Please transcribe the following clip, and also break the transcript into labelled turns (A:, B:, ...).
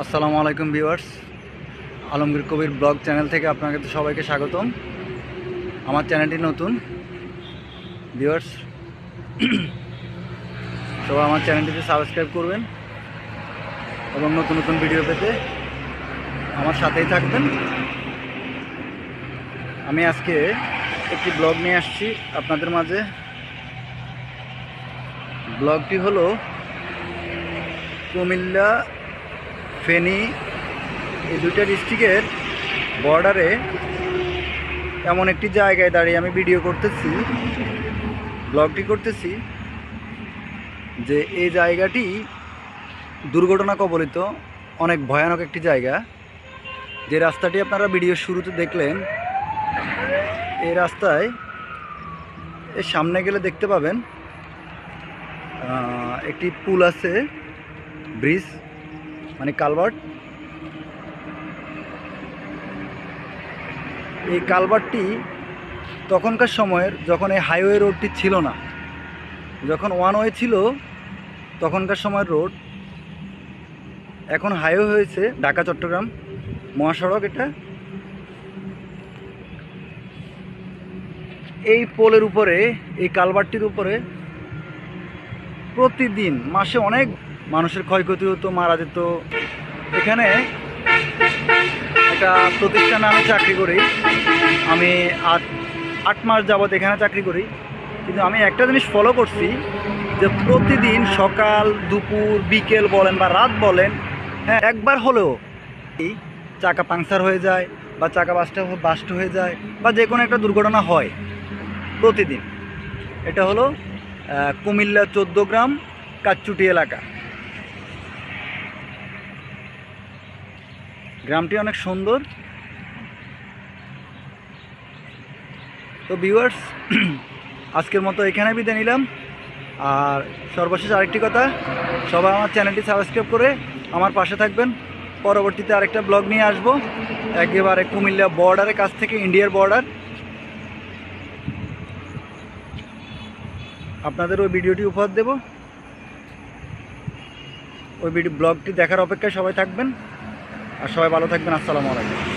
A: আসসালামু আলাইকুম ভিউয়ার্স, আলমগীর কবির blog channel থেকে আপনাকে সবাইকে স্বাগতম। আমার চ্যানেলটি নতুন ভিউয়ার্স, সবাই আমার চ্যানেলটিতে সাবস্ক্রাইব করবেন এবং নতুন নতুন ভিডিও পেতে আমার সাথেই থাকবেন। আমি আজকে একটি ব্লগ নিয়ে আসছি আপনাদের মাঝে। ব্লগটি হলো কুমিল্লা ফেনী এই দুইটা ডিস্ট্রিক্টের বর্ডারে এমন একটি জায়গায় দাঁড়িয়ে আমি ভিডিও করতেছি, ব্লগটি করতেছি যে এই জায়গাটি দুর্ঘটনা কবলিত, অনেক ভয়ানক একটি জায়গা। যে রাস্তাটি আপনারা ভিডিওর শুরুতে দেখলেন, এই রাস্তায় এর সামনে গেলে দেখতে পাবেন একটি পুল আছে, ব্রিজ মানে কালভার্ট। এই কালভার্টটি তখনকার সময়ের, যখন এই হাইওয়ে রোডটি ছিল না, যখন ওয়ান ওয়ে ছিল তখনকার সময়ের রোড, এখন হাইওয়ে হয়েছে, ঢাকা চট্টগ্রাম মহাসড়ক। এটা এই পোলের উপরে, এই কালভার্টটির উপরে প্রতিদিন মাসে অনেক মানুষের ক্ষয়ক্ষতি হতো, মারা যেত। এখানে একটা প্রতিষ্ঠানে আমি চাকরি করি, আমি 8 মাস যাবত এখানে চাকরি করি। কিন্তু আমি একটা জিনিস ফলো করছি যে প্রতিদিন সকাল, দুপুর, বিকেল বলেন বা রাত বলেন, হ্যাঁ, একবার হলেও এই চাকা পাংচার হয়ে যায় বা চাকা বাস্ট হয়ে যায় বা যে কোনো একটা দুর্ঘটনা হয় প্রতিদিন। এটা হলো কুমিল্লা 14 গ্রাম কাচ্চুটি এলাকা। গ্রামটি অনেক সুন্দর। তো ভিউয়ার্স, আজকের মতো এখানে বিদায় নিলাম। আর সর্বশেষ আরেকটি কথা, সবাই আমার চ্যানেলটি সাবস্ক্রাইব করে আমার পাশে থাকবেন। পরবর্তীতে আরেকটা ব্লগ নিয়ে আসবো, একেবারে কুমিল্লা বর্ডারের কাছ থেকে, ইন্ডিয়ার বর্ডার। আপনাদের ওই ভিডিওটি উপহার দেব। ওই ব্লগটি দেখার অপেক্ষায় সবাই থাকবেন। আর সবাই ভালো থাকবেন। আসসালামু আলাইকুম।